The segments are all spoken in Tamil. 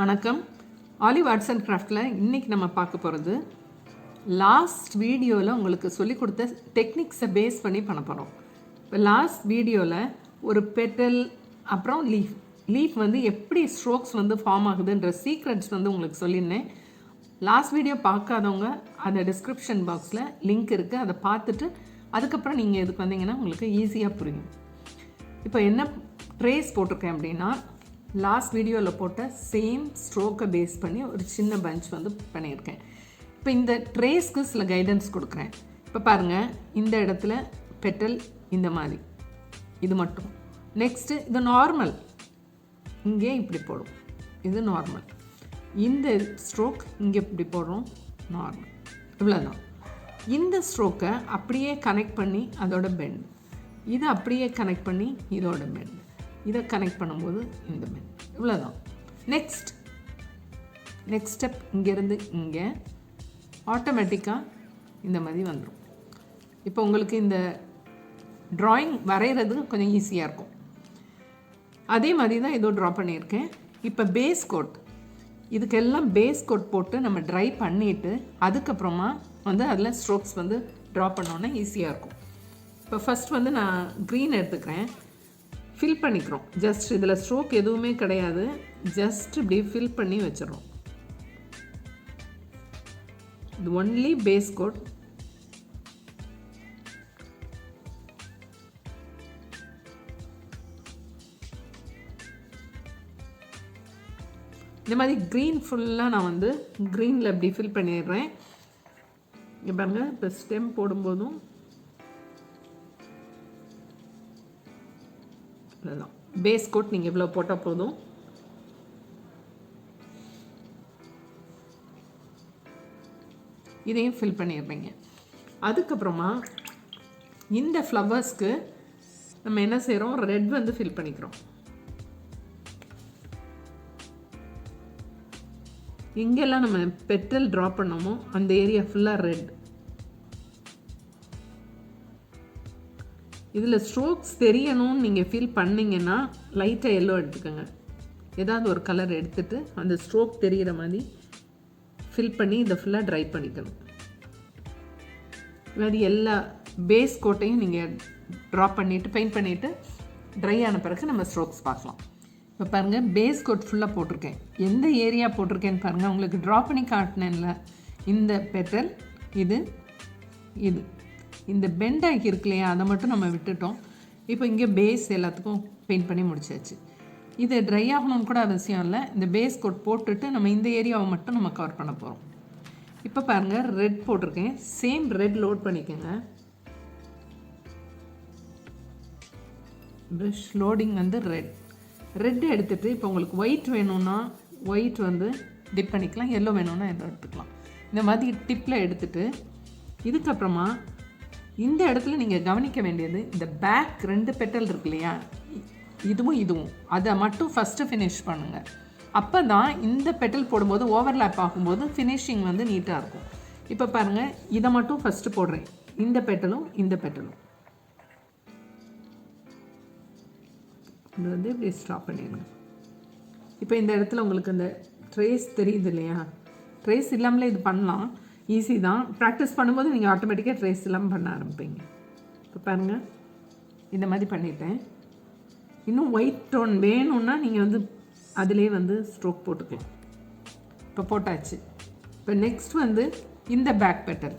வணக்கம். ஆலிவ் ஆர்ட்ஸ் அண்ட் கிராஃப்டில் இன்றைக்கி நம்ம பார்க்க போகிறது லாஸ்ட் வீடியோவில் உங்களுக்கு சொல்லிக் கொடுத்த டெக்னிக்ஸை பேஸ் பண்ணி பண்ண போகிறோம். இப்போ லாஸ்ட் வீடியோவில் ஒரு பெட்டல் அப்புறம் லீஃப் வந்து எப்படி ஸ்ட்ரோக்ஸ் வந்து ஃபார்ம் ஆகுதுன்ற சீக்ரெட்ஸ் வந்து உங்களுக்கு சொல்லியிருந்தேன். லாஸ்ட் வீடியோ பார்க்காதவங்க அந்த டிஸ்கிரிப்ஷன் பாக்ஸில் லிங்க் இருக்குது, அதை பார்த்துட்டு அதுக்கப்புறம் நீங்கள் இதுக்கு வந்தீங்கன்னா உங்களுக்கு ஈஸியாக புரியும். இப்போ என்ன ட்ரேஸ் போட்டிருக்கேன் அப்படின்னா, லாஸ்ட் வீடியோவில் போட்ட சேம் ஸ்ட்ரோக்கை பேஸ் பண்ணி ஒரு சின்ன பஞ்ச் வந்து பண்ணியிருக்கேன். இப்போ இந்த ட்ரேஸ்க்கு சில கைடன்ஸ் கொடுக்குறேன். இப்போ பாருங்கள், இந்த இடத்துல பெட்டல் இந்த மாதிரி, இது மட்டும். நெக்ஸ்ட்டு இது நார்மல், இங்கே இப்படி போடும், இது நார்மல். இந்த ஸ்ட்ரோக் இங்கே இப்படி போடுறோம், நார்மல். இவ்வளோதான். இந்த ஸ்ட்ரோக்கை அப்படியே கனெக்ட் பண்ணி அதோட பெண்ட், இதை அப்படியே கனெக்ட் பண்ணி இதோட பெண்ட், இதை கனெக்ட் பண்ணும்போது இந்த பெண்ட். இவ்வளோதான். நெக்ஸ்ட் ஸ்டெப் இங்கேருந்து இங்கே ஆட்டோமேட்டிக்காக இந்த மாதிரி வந்துடும். இப்போ உங்களுக்கு இந்த ட்ராயிங் வரைகிறது கொஞ்சம் ஈஸியாக இருக்கும். அதே மாதிரி தான் ஏதோ ட்ரா பண்ணியிருக்கேன். இப்போ பேஸ் கோட், இதுக்கெல்லாம் பேஸ் கோட் போட்டு நம்ம ட்ரை பண்ணிவிட்டு அதுக்கப்புறமா வந்து அதில் ஸ்ட்ரோக்ஸ் வந்து ட்ரா பண்ணோன்னா ஈஸியாக இருக்கும். இப்போ ஃபஸ்ட் வந்து நான் க்ரீன் எடுத்துக்கிறேன். ஃபில் பண்ணிக்கிறோம். ஜஸ்ட் இதில் ஸ்ட்ரோக் எதுவுமே கிடையாது, ஜஸ்ட் இப்படி ஃபில் பண்ணி வச்சிடறோம். இது ஒன்லி பேஸ் கோட். இந்த மாதிரி க்ரீன் ஃபுல்லாக நான் வந்து க்ரீனில் இப்படி ஃபில் பண்ணிடுறேன். இங்கே பாருங்கள், இப்போ ஸ்டெம் போடும்போதும் தான் பேஸ் கோட் நீங்கள் இவ்வளோ போட்டால் போதும். இதையும் ஃபில் பண்ணிடுறீங்க. அதுக்கப்புறமா இந்த ஃப்ளவர்ஸ்க்கு நம்ம என்ன செய்கிறோம், ரெட் வந்து ஃபில் பண்ணிக்கிறோம். எங்கெல்லாம் நம்ம பெட்டல் ட்ரா பண்ணோமோ அந்த ஏரியா ஃபுல்லாக ரெட். இதில் ஸ்ட்ரோக்ஸ் தெரியணும்னு நீங்கள் ஃபீல் பண்ணிங்கன்னா லைட்டாக எல்லோ எடுத்துக்கோங்க. ஏதாவது ஒரு கலர் எடுத்துகிட்டு அந்த ஸ்ட்ரோக் தெரிகிற மாதிரி ஃபில் பண்ணி இதை ஃபுல்லாக ட்ரை பண்ணிக்கணும். அது எல்லா பேஸ் கோட்டையும் நீங்கள் ட்ரா பண்ணிவிட்டு பெயிண்ட் பண்ணிவிட்டு ட்ரை ஆன பிறகு நம்ம ஸ்ட்ரோக்ஸ் பார்க்கலாம். இப்போ பாருங்கள், பேஸ் கோட் ஃபுல்லாக போட்டிருக்கேன். எந்த ஏரியா போட்டிருக்கேன்னு பாருங்கள், உங்களுக்கு ட்ரா பண்ணி காட்டினேன்ல. இந்த பெட்டல், இது இந்த பெண்ட் ஆகி இருக்கு இல்லையா, அதை மட்டும் நம்ம விட்டுட்டோம். இப்போ இங்கே பேஸ் எல்லாத்துக்கும் பெயிண்ட் பண்ணி முடிச்சாச்சு. இது ட்ரை ஆகணும்னு கூட அவசியம் இல்லை. இந்த பேஸ் கோட் போட்டுட்டு நம்ம இந்த ஏரியாவை மட்டும் நம்ம கவர் பண்ண போகிறோம். இப்போ பாருங்கள், ரெட் போட்டிருக்கேன். சேம் ரெட் லோட் பண்ணிக்கோங்க. ப்ரஷ் லோடிங் வந்து ரெட் எடுத்துகிட்டு இப்போ உங்களுக்கு ஒயிட் வேணும்னா ஒயிட் வந்து டிப் பண்ணிக்கலாம், எல்லோ வேணும்னா எல்லோ எடுத்துக்கலாம். இந்த மாதிரி டிப்பில் எடுத்துகிட்டு இதுக்கப்புறமா இந்த இடத்துல நீங்கள் கவனிக்க வேண்டியது, இந்த பேக் 2 பெட்டல் இருக்கு இல்லையா, இதுவும் அதை மட்டும் ஃபஸ்ட்டு ஃபினிஷ் பண்ணுங்கள். அப்போ தான் இந்த பெட்டல் போடும்போது ஓவர்லேப் ஆகும்போது ஃபினிஷிங் வந்து நீட்டாக இருக்கும். இப்போ பாருங்கள், இதை மட்டும் ஃபஸ்ட்டு போடுறேன். இந்த பெட்டலும் இந்த பெட்டலும் இது வந்து இப்படி ஸ்டாப் பண்ணிடுங்க. இப்போ இந்த இடத்துல உங்களுக்கு அந்த ட்ரேஸ் தெரியுது இல்லையா, ட்ரேஸ் இல்லாமலே இது பண்ணலாம், ஈஸி தான். ப்ராக்டிஸ் பண்ணும்போது நீங்கள் ஆட்டோமேட்டிக்காக ட்ரேஸ் எல்லாம் பண்ண ஆரம்பிப்பீங்க. இப்போ பாருங்கள், இந்த மாதிரி பண்ணிட்டேன். இன்னும் ஒயிட் டோன் வேணும்னா நீங்கள் வந்து அதிலே வந்து ஸ்ட்ரோக் போட்டுக்கலாம். இப்போ போட்டாச்சு. இப்போ நெக்ஸ்ட் வந்து இந்த பேக் பெட்டல்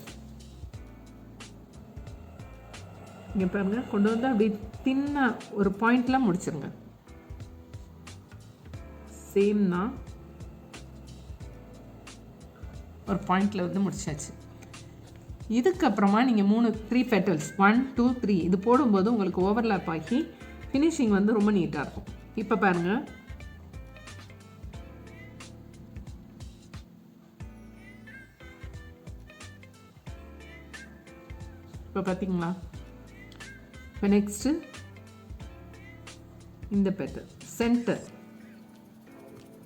இங்கே பாருங்கள், கொண்டு வந்து அப்படி தின்ன ஒரு பாயிண்டில் முடிச்சிருங்க. சேம் தான், ஒரு பாயிண்டில் வந்து முடிச்சாச்சு. இதுக்கப்புறமா நீங்கள் 3 பெட்டல்ஸ் 1 2 3 இது போடும்போது உங்களுக்கு ஓவர்லேப் ஆகி ஃபினிஷிங் வந்து ரொம்ப நீட்டாக இருக்கும். இப்போ பாருங்கள், இப்போ பார்த்தீங்களா. இப்போ நெக்ஸ்ட்டு இந்த பெட்டல் சென்டர்,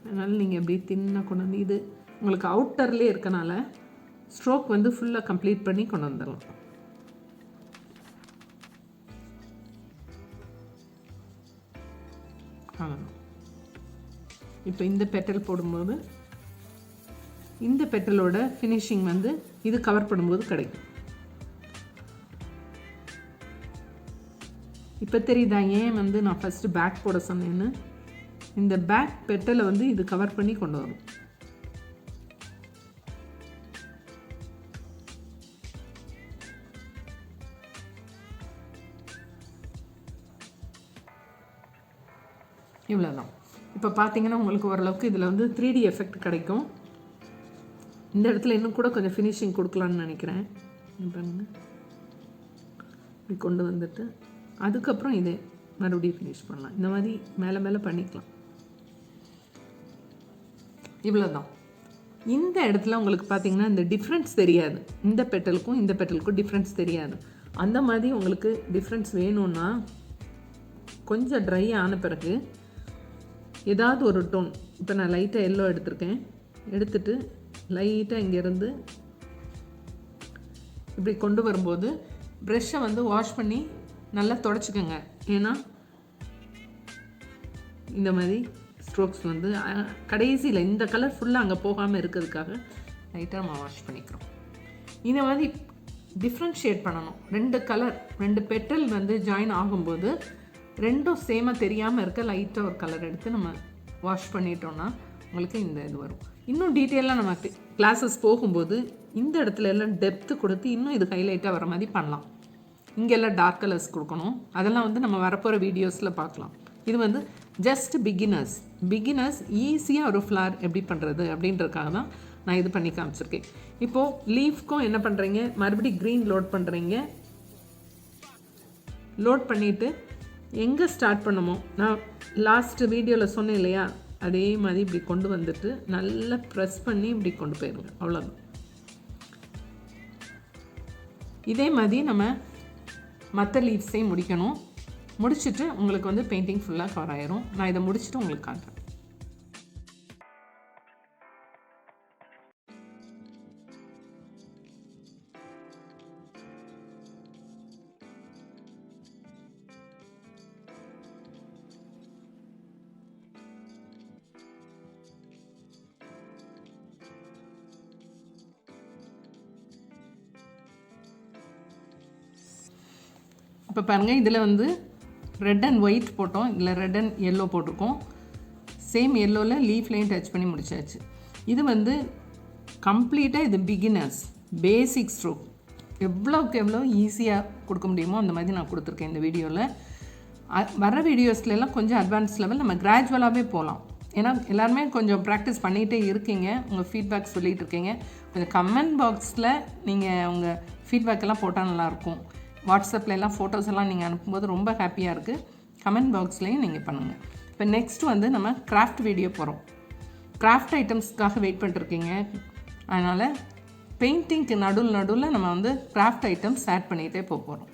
அதனால் நீங்கள் எப்படி தின்னா கொண்டு வந்து இது உங்களுக்கு அவுட்டர்லேயே இருக்கனால ஸ்ட்ரோக் வந்து ஃபுல்லாக கம்ப்ளீட் பண்ணி கொண்டு வந்துடலாம். இப்போ இந்த பெட்டல் போடும்போது இந்த பெட்டலோட ஃபினிஷிங் வந்து இது கவர் பண்ணும்போது கிடைக்கும். இப்போ தெரியுதா ஏன் வந்து நான் ஃபஸ்ட்டு பேக் போட சொன்னேன்னு? இந்த பேக் பெட்டலை வந்து இது கவர் பண்ணி கொண்டு வரும். இவ்வளோதான். இப்போ பார்த்தீங்கன்னா உங்களுக்கு ஓரளவுக்கு இதில் வந்து 3D எஃபெக்ட் கிடைக்கும். இந்த இடத்துல இன்னும் கூட கொஞ்சம் ஃபினிஷிங் கொடுக்கலான்னு நினைக்கிறேன். பாருங்க, இப்படி கொண்டு வந்துட்டு அதுக்கப்புறம் இதே மறுபடியும் ஃபினிஷ் பண்ணலாம். இந்த மாதிரி மேலே மேலே பண்ணிக்கலாம். இவ்வளோதான். இந்த இடத்துல உங்களுக்கு பார்த்தீங்கன்னா இந்த டிஃப்ரென்ஸ் தெரியாது. இந்த பெட்டலுக்கும் இந்த பெட்டலுக்கும் டிஃப்ரென்ஸ் தெரியாது. அந்த மாதிரி உங்களுக்கு டிஃப்ரென்ஸ் வேணும்னா கொஞ்சம் ட்ரை ஆன பிறகு ஏதாவது ஒரு டோன், இப்போ நான் லைட்டாக எல்லோ எடுத்திருக்கேன், எடுத்துட்டு லைட்டாக இங்கேருந்து இப்படி கொண்டு வரும்போது ப்ரெஷ்ஷை வந்து வாஷ் பண்ணி நல்லா தொடச்சிக்கோங்க. ஏன்னா இந்த மாதிரி ஸ்ட்ரோக்ஸ் வந்து கடைசியில் இந்த கலர் ஃபுல்லாக அங்கே போகாமல் இருக்கிறதுக்காக லைட்டாக நம்ம வாஷ் பண்ணிக்கிறோம். இந்த மாதிரி டிஃப்ரென்ஷியேட் பண்ணணும். 2 கலர் 2 பெட்டல் வந்து ஜாயின் ஆகும்போது ரெண்டும் சேமாக தெரியாமல் இருக்க லைட்டாக ஒரு கலர் எடுத்து நம்ம வாஷ் பண்ணிட்டோன்னா உங்களுக்கு இந்த இது வரும். இன்னும் டீட்டெயிலாக நம்ம கிளாஸஸ் போகும்போது இந்த இடத்துல எல்லாம் டெப்த்து கொடுத்து இன்னும் இது ஹைலைட்டாக வர மாதிரி பண்ணலாம். இங்கெல்லாம் டார்க் கலர்ஸ் கொடுக்கணும். அதெல்லாம் வந்து நம்ம வரப்போகிற வீடியோஸில் பார்க்கலாம். இது வந்து ஜஸ்ட் பிகினர்ஸ் ஈஸியாக ஒரு ஃப்ளார் எப்படி பண்ணுறது அப்படின்றதுக்காக தான் நான் இது பண்ணி காமிச்சிருக்கேன். இப்போது லீஃப்க்கும் என்ன பண்ணுறீங்க, மறுபடியும் க்ரீன் லோட் பண்ணுறீங்க. லோட் பண்ணிவிட்டு எங்கே ஸ்டார்ட் பண்ணுமோ, நான் லாஸ்ட் வீடியோவில் சொன்னேன் இல்லையா, அதே மாதிரி இப்படி கொண்டு வந்துட்டு நல்லா ப்ரெஸ் பண்ணி இப்படி கொண்டு போயிடுங்க. அவ்வளோதான். இதே மாதிரி நம்ம மற்ற லீவ்ஸையும் முடிக்கணும். முடிச்சுட்டு உங்களுக்கு வந்து பெயிண்டிங் ஃபுல்லாக கவர் ஆயிரும். நான் இதை முடிச்சுட்டு உங்களுக்கு காட்டுறேன். இப்போ பாருங்கள், இதில் வந்து ரெட் அண்ட் ஒயிட் போட்டோம், இதில் ரெட் அண்ட் எல்லோ போட்டிருக்கோம். சேம் எல்லோவில் லீஃப்லையும் டச் பண்ணி முடிச்சாச்சு. இது வந்து கம்ப்ளீட்டாக இது பிகினர்ஸ் பேசிக் ஸ்ட்ரோக் எவ்வளோக்கு எவ்வளோ ஈஸியாக கொடுக்க முடியுமோ அந்த மாதிரி நான் கொடுத்துருக்கேன் இந்த வீடியோவில். வர வீடியோஸ்லாம் கொஞ்சம் அட்வான்ஸ் லெவல் நம்ம கிராஜுவலாகவே போகலாம். ஏன்னா எல்லாருமே கொஞ்சம் ப்ராக்டிஸ் பண்ணிகிட்டே இருக்கீங்க, உங்கள் ஃபீட்பேக் சொல்லிகிட்டு இருக்கீங்க. கொஞ்சம் கமெண்ட் பாக்ஸில் நீங்கள் உங்கள் ஃபீட்பேக்கெல்லாம் போட்டால் நல்லாயிருக்கும். வாட்ஸ்அப்பில் எல்லாம் ஃபோட்டோஸ் எல்லாம் நீங்கள் அனுப்பும்போது ரொம்ப ஹாப்பியாக இருக்குது. கமெண்ட் பாக்ஸ்லேயும் நீங்கள் பண்ணுங்கள். இப்போ நெக்ஸ்ட் வந்து நம்ம கிராஃப்ட் வீடியோ போகிறோம். கிராஃப்ட் ஐட்டம்ஸ்க்காக வெயிட் பண்ணிட்டுருக்கீங்க. அதனால் பெயிண்டிங்க்கு நடுவில் நம்ம வந்து கிராஃப்ட் ஐட்டம்ஸ் ஆட் பண்ணிகிட்டே போகிறோம்.